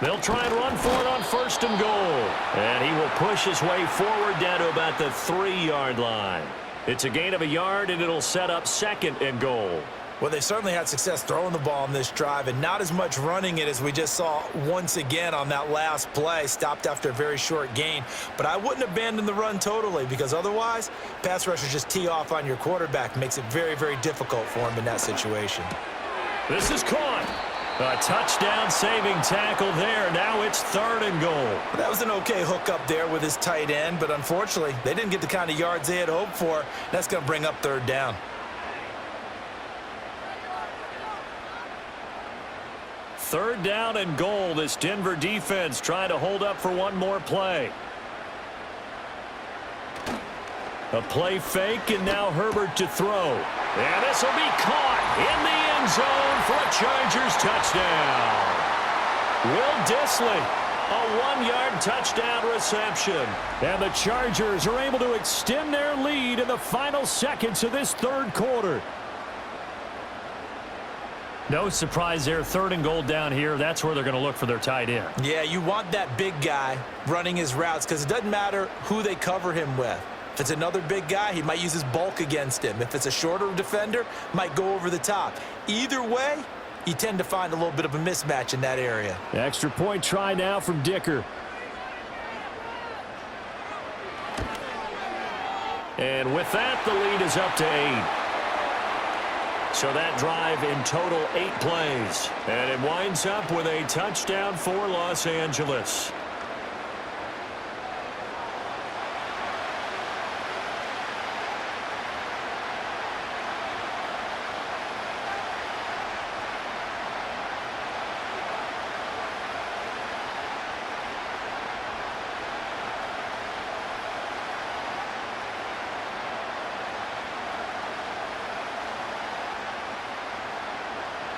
They'll try and run for it on 1st and goal. And he will push his way forward down to about the 3-yard line. It's a gain of a yard, and it'll set up 2nd and goal. Well, they certainly had success throwing the ball on this drive, and not as much running it as we just saw once again on that last play. Stopped after a very short gain. But I wouldn't abandon the run totally, because otherwise, pass rushers just tee off on your quarterback. Makes it very, very difficult for him in that situation. This is caught. A touchdown-saving tackle there. Now it's 3rd and goal. That was an okay hookup there with his tight end, but unfortunately, they didn't get the kind of yards they had hoped for. That's going to bring up 3rd down. 3rd down and goal. This Denver defense trying to hold up for one more play. A play fake, and now Herbert to throw. And this will be caught in the end zone for a Chargers touchdown. Will Dissly, a 1-yard touchdown reception. And the Chargers are able to extend their lead in the final seconds of this 3rd quarter. No surprise there, 3rd and goal down here. That's where they're going to look for their tight end. Yeah, you want that big guy running his routes because it doesn't matter who they cover him with. If it's another big guy, he might use his bulk against him. If it's a shorter defender, might go over the top. Either way, you tend to find a little bit of a mismatch in that area. The extra point try now from Dicker. And with that, the lead is up to 8. So that drive in total 8 plays. And it winds up with a touchdown for Los Angeles.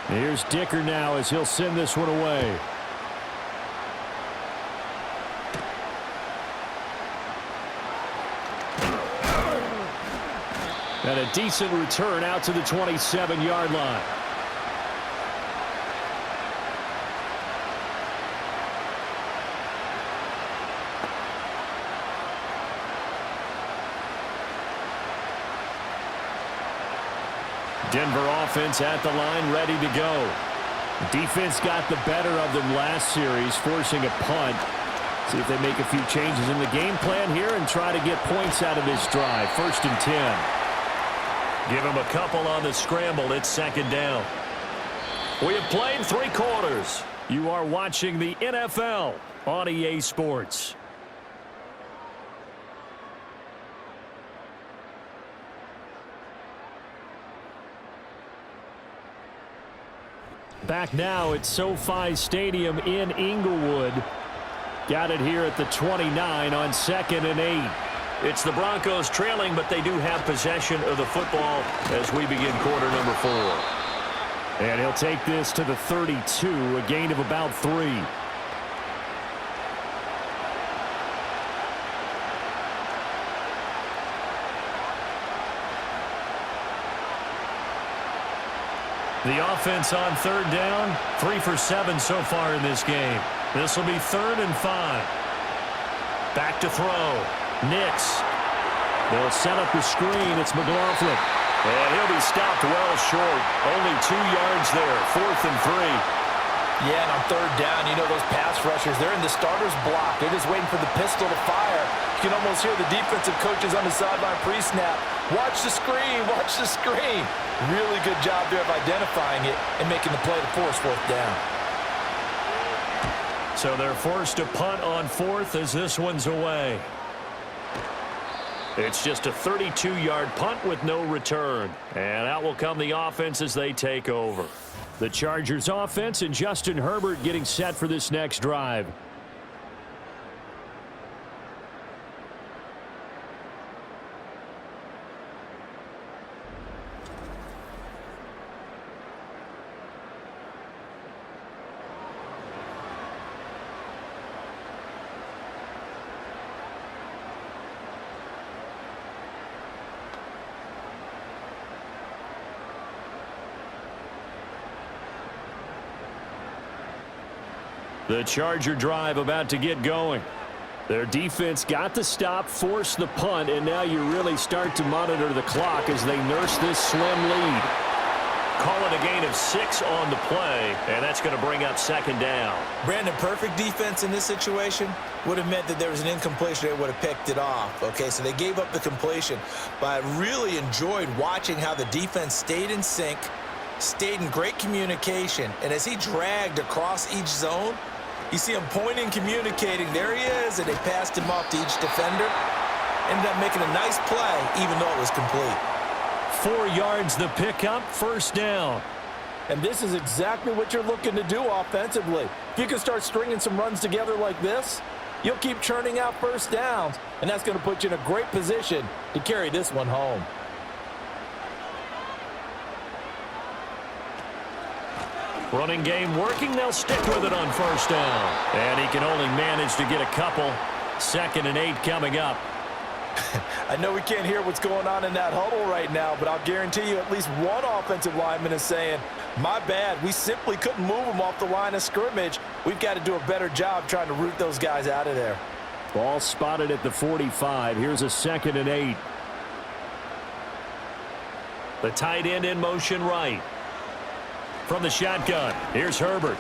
Here's Dicker now as he'll send this one away. And a decent return out to the 27-yard line. Denver offense at the line, ready to go. Defense got the better of them last series, forcing a punt. See if they make a few changes in the game plan here and try to get points out of this drive. 1st and 10. Give them a couple on the scramble. It's 2nd down. We have played 3 quarters. You are watching the NFL on EA Sports. Back now at SoFi Stadium in Inglewood. Got it here at the 29 on 2nd and 8. It's the Broncos trailing, but they do have possession of the football as we begin quarter number 4. And he'll take this to the 32, a gain of about 3. The offense on 3rd down, 3 for 7 so far in this game. This will be 3rd and 5. Back to throw. Nix. They'll set up the screen. It's McLaughlin. And he'll be stopped well short. Only 2 yards there. 4th and 3. Yeah, and on 3rd down, you know those pass rushers, they're in the starter's block. They're just waiting for the pistol to fire. You can almost hear the defensive coaches on the sideline pre-snap. Watch the screen, watch the screen. Really good job there of identifying it and making the play to force 4th down. So they're forced to punt on 4th as this one's away. It's just a 32-yard punt with no return. And out will come the offense as they take over. The Chargers offense and Justin Herbert getting set for this next drive. The Charger drive about to get going. Their defense got the stop, forced the punt, and now you really start to monitor the clock as they nurse this slim lead. Call it a gain of 6 on the play, and that's going to bring up 2nd down. Brandon, perfect defense in this situation would have meant that there was an incompletion. They would have picked it off. Okay, so they gave up the completion, but I really enjoyed watching how the defense stayed in sync, stayed in great communication, and as he dragged across each zone, you see him pointing, communicating. There he is, and they passed him off to each defender. Ended up making a nice play, even though it was complete. 4 yards the pickup, 1st down. And this is exactly what you're looking to do offensively. If you can start stringing some runs together like this, you'll keep churning out 1st downs, and that's going to put you in a great position to carry this one home. Running game working. They'll stick with it on 1st down. And he can only manage to get a couple. 2nd and 8 coming up. I know we can't hear what's going on in that huddle right now, but I'll guarantee you at least one offensive lineman is saying, my bad, we simply couldn't move them off the line of scrimmage. We've got to do a better job trying to root those guys out of there. Ball spotted at the 45. Here's a 2nd and 8. The tight end in motion right. From the shotgun, here's Herbert.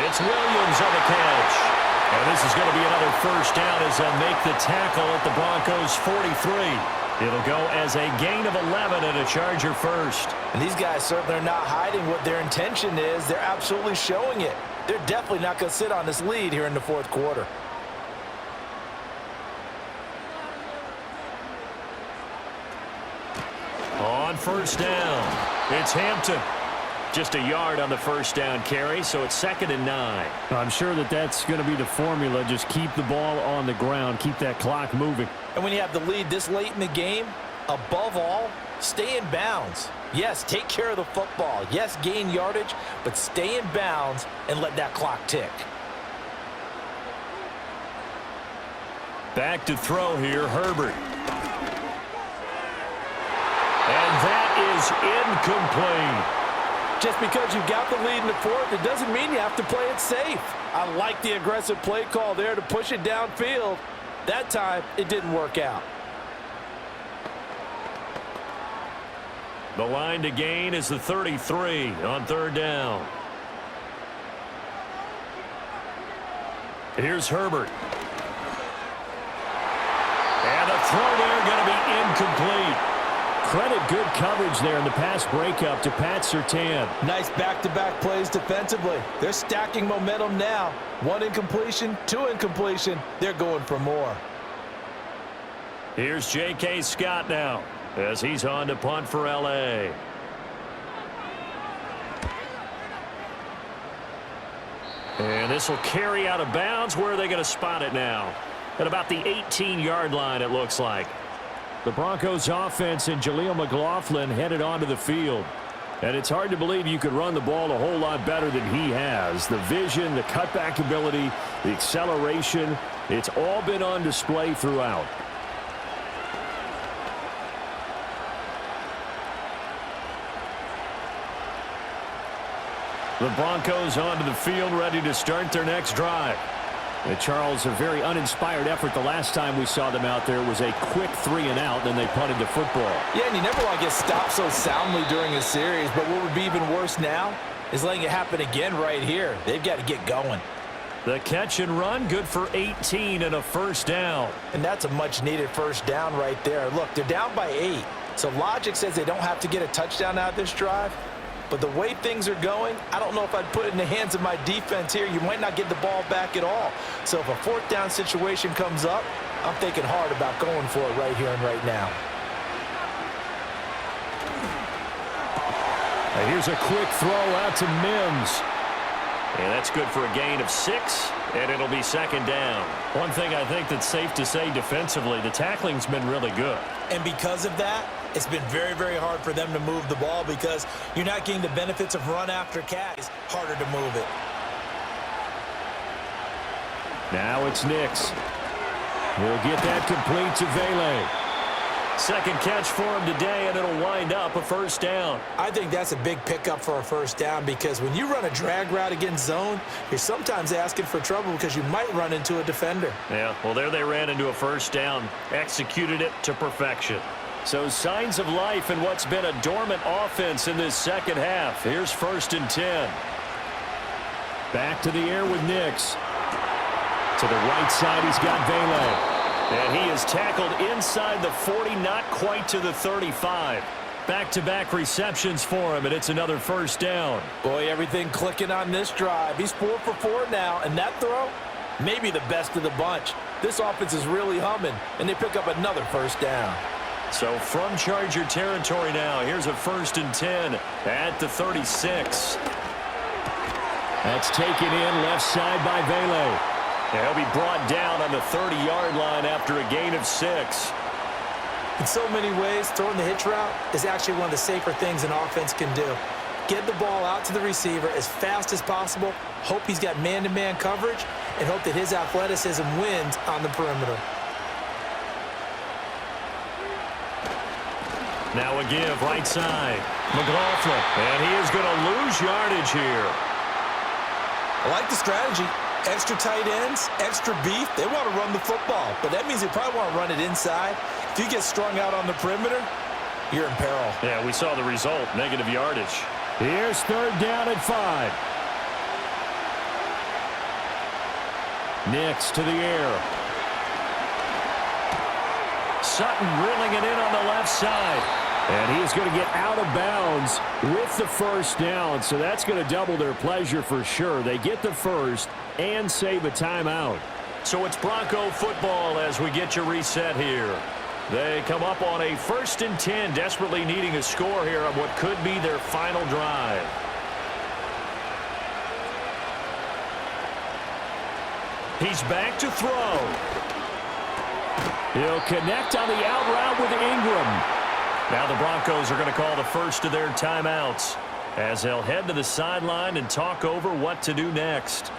It's Williams on the catch. And this is going to be another 1st down as they'll make the tackle at the Broncos' 43. It'll go as a gain of 11 and a Charger 1st. And these guys certainly are not hiding what their intention is. They're absolutely showing it. They're definitely not going to sit on this lead here in the 4th quarter. On 1st down, it's Hampton. Just a yard on the 1st down carry, so it's 2nd and 9. I'm sure that's going to be the formula. Just keep the ball on the ground, keep that clock moving. And when you have the lead this late in the game, above all, stay in bounds. Yes, take care of the football. Yes, gain yardage, but stay in bounds and let that clock tick. Back to throw here, Herbert. And that is incomplete. Just because you've got the lead in the 4th, it doesn't mean you have to play it safe. I like the aggressive play call there to push it downfield. That time, it didn't work out. The line to gain is the 33 on 3rd down. Here's Herbert. And a throw there going to be incomplete. Credit good coverage there in the pass breakup to Pat Surtain. Nice back-to-back plays defensively. They're stacking momentum now. 1 incompletion, 2 incompletion. They're going for more. Here's J.K. Scott now as he's on to punt for L.A. And this will carry out of bounds. Where are they going to spot it now? At about the 18-yard line, it looks like. The Broncos offense and Jaleel McLaughlin headed onto the field. And it's hard to believe you could run the ball a whole lot better than he has. The vision, the cutback ability, the acceleration, it's all been on display throughout. The Broncos onto the field ready to start their next drive. Charles, a very uninspired effort the last time we saw them out there was a quick 3-and-out, then they punted the football. Yeah, and you never want to get stopped so soundly during a series, but what would be even worse now is letting it happen again right here. They've got to get going. The catch and run, good for 18 and a first down. And that's a much-needed first down right there. Look, they're down by 8, so logic says they don't have to get a touchdown out of this drive. But the way things are going, I don't know if I'd put it in the hands of my defense here. You might not get the ball back at all. So if a fourth down situation comes up, I'm thinking hard about going for it right here and right now. And here's a quick throw out to Mims. And that's good for a gain of 6, and it'll be second down. One thing I think that's safe to say defensively, the tackling's been really good. And because of that, it's been very, very hard for them to move the ball because you're not getting the benefits of run after catch. It's harder to move it. Now it's Nix. He'll get that complete to Vele. Second catch for him today, and it'll wind up a first down. I think that's a big pickup for a first down because when you run a drag route against zone, you're sometimes asking for trouble because you might run into a defender. Yeah, well, there they ran into a first down, executed it to perfection. So signs of life in what's been a dormant offense in this second half. Here's 1st and 10. Back to the air with Nix. To the right side, he's got Vele. And he is tackled inside the 40, not quite to the 35. Back-to-back receptions for him, and it's another first down. Boy, everything clicking on this drive. He's 4 for 4 now, and that throw, maybe the best of the bunch. This offense is really humming, and they pick up another first down. So from Charger territory now, here's a 1st and 10 at the 36. That's taken in left side by Vele. And he'll be brought down on the 30-yard line after a gain of 6. In so many ways, throwing the hitch route is actually one of the safer things an offense can do. Get the ball out to the receiver as fast as possible, hope he's got man-to-man coverage, and hope that his athleticism wins on the perimeter. Now a give right side. McLaughlin. And he is going to lose yardage here. I like the strategy. Extra tight ends, extra beef. They want to run the football, but that means they probably want to run it inside. If you get strung out on the perimeter, you're in peril. Yeah, we saw the result, negative yardage. Here's 3rd down and 5. Nix to the air. Sutton reeling it in on the left side. And he's going to get out of bounds with the first down. So that's going to double their pleasure for sure. They get the first and save a timeout. So it's Bronco football as we get you reset here. They come up on a 1st and 10, desperately needing a score here on what could be their final drive. He's back to throw. He'll connect on the out route with Ingram. Now the Broncos are going to call the first of their timeouts as they'll head to the sideline and talk over what to do next.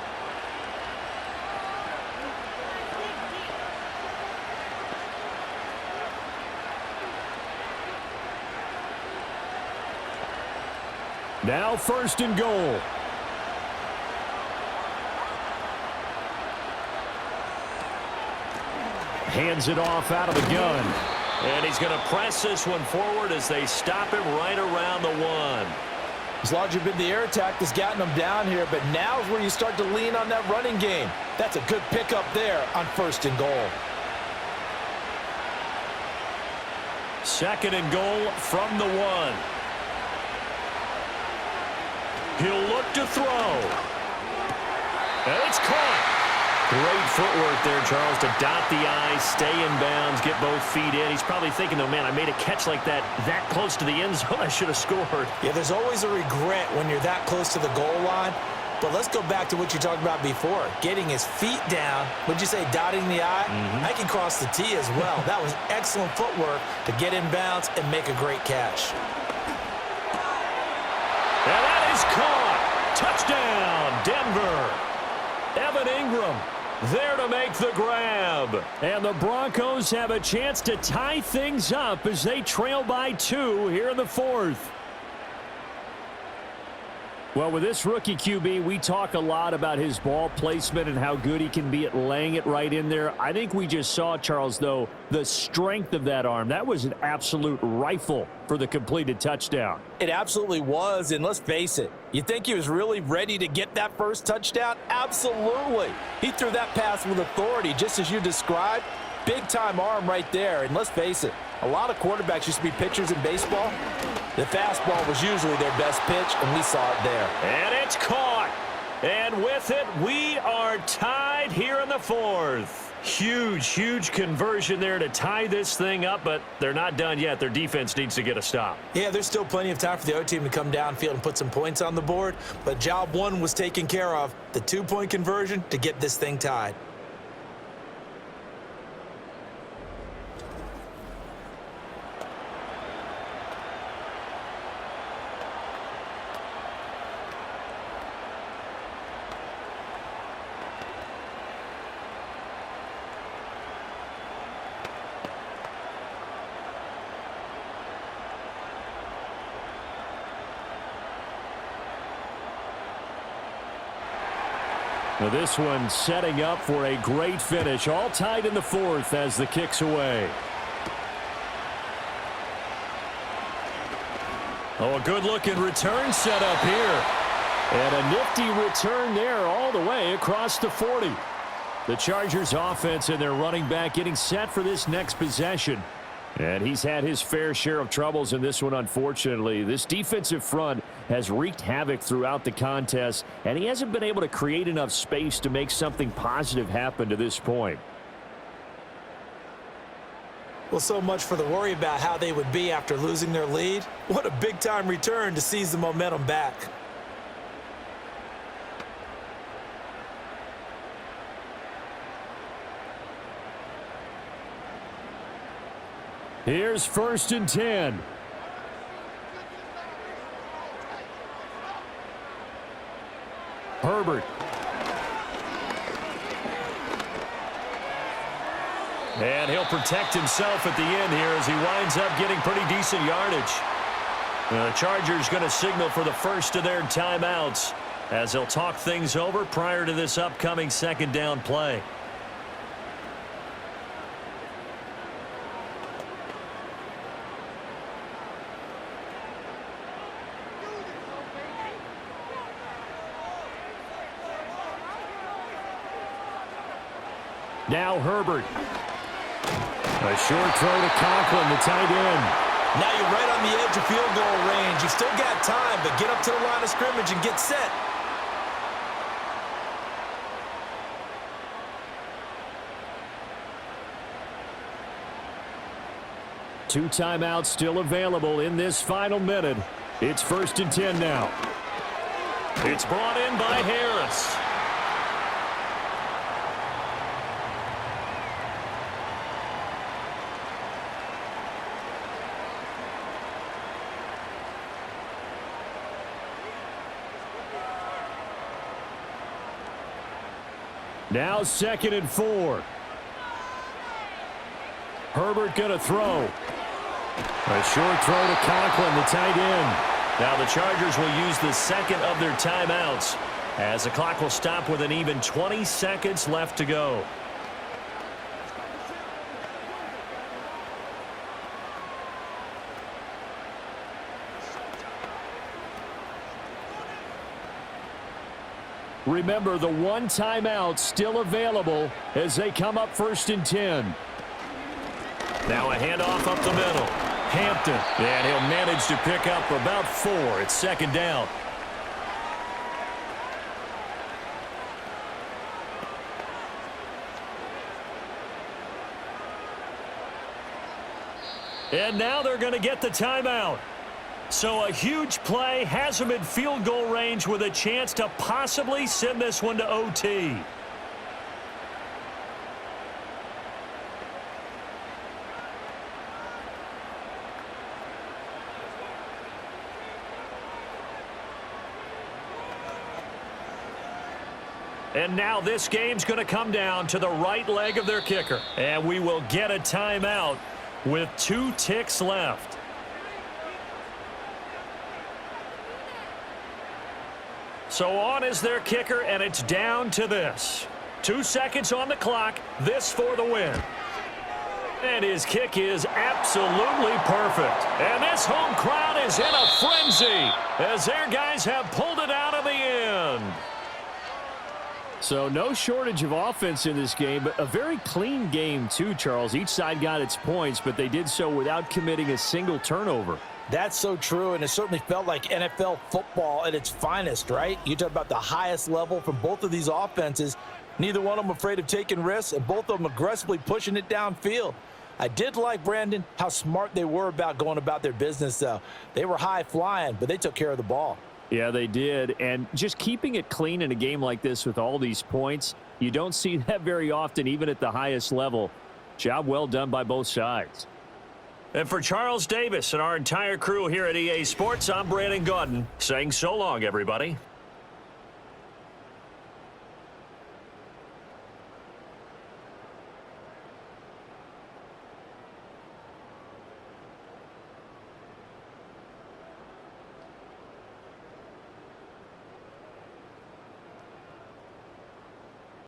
Now 1st and goal. Hands it off out of the gun. And he's going to press this one forward as they stop him right around the 1. It's largely been the air attack that's gotten them down here, but now is where you start to lean on that running game. That's a good pickup there on 1st and goal. 2nd and goal from the 1. He'll look to throw. And it's caught. Great footwork there, Charles, to dot the I, stay in bounds, get both feet in. He's probably thinking, though, man, I made a catch like that close to the end zone. I should have scored. Yeah, there's always a regret when you're that close to the goal line. But let's go back to what you talked about before. Getting his feet down. Would you say dotting the I? I can cross the T as well. That was excellent footwork to get in bounds and make a great catch. And that is caught. Touchdown, Denver. Evan Ingram there to make the grab. And the Broncos have a chance to tie things up as they trail by 2 here in the 4th. Well, with this rookie QB, we talk a lot about his ball placement and how good he can be at laying it right in there. I think we just saw, Charles, though, the strength of that arm. That was an absolute rifle for the completed touchdown. It absolutely was, and let's face it, you think he was really ready to get that first touchdown? Absolutely. He threw that pass with authority, just as you described. Big-time arm right there, and let's face it, a lot of quarterbacks used to be pitchers in baseball. The fastball was usually their best pitch, and we saw it there. And it's caught. And with it, we are tied here in the fourth. Huge conversion there to tie this thing up, but they're not done yet. Their defense needs to get a stop. Yeah, there's still plenty of time for the O team to come downfield and put some points on the board, but job one was taken care of, the two-point conversion to get this thing tied. Now this one setting up for a great finish. All tied in the fourth as the kick's away. Oh, a good-looking return set up here. And a nifty return there all the way across the 40. The Chargers offense and their running back getting set for this next possession. And he's had his fair share of troubles in this one, unfortunately. This defensive front has wreaked havoc throughout the contest, and he hasn't been able to create enough space to make something positive happen to this point. Well, so much for the worry about how they would be after losing their lead. What a big-time return to seize the momentum back. Here's 1st and 10. Herbert. And he'll protect himself at the end here as he winds up getting pretty decent yardage. The Chargers going to signal for the first of their timeouts as they'll talk things over prior to this upcoming second down play. Now Herbert. A short throw to Conklin, the tight end. Now you're right on the edge of field goal range. You've still got time, but get up to the line of scrimmage and get set. Two timeouts still available in this final minute. It's 1st and 10 now. It's brought in by Harris. Now 2nd and 4. Herbert going to throw. A short throw to Conklin, the tight end. Now the Chargers will use the second of their timeouts as the clock will stop with an even 20 seconds left to go. Remember, the one timeout still available as they come up 1st and 10. Now a handoff up the middle. Hampton, and he'll manage to pick up about 4. It's 2nd down. And now they're going to get the timeout. So a huge play has them in field goal range with a chance to possibly send this one to OT. And now this game's going to come down to the right leg of their kicker. And we will get a timeout with 2 ticks left. So on is their kicker, and it's down to this. 2 seconds on the clock. This for the win. And his kick is absolutely perfect. And this home crowd is in a frenzy as their guys have pulled it out of the end. So no shortage of offense in this game, but a very clean game too, Charles. Each side got its points, but they did so without committing a single turnover. That's so true, and it certainly felt like NFL football at its finest, right? You talk about the highest level from both of these offenses. Neither one of them afraid of taking risks, and both of them aggressively pushing it downfield. I did like, Brandon, how smart they were about going about their business, though. They were high flying, but they took care of the ball. Yeah, they did. And just keeping it clean in a game like this with all these points, you don't see that very often, even at the highest level. Job well done by both sides. And for Charles Davis and our entire crew here at EA Sports, I'm Brandon Gaudin saying so long, everybody.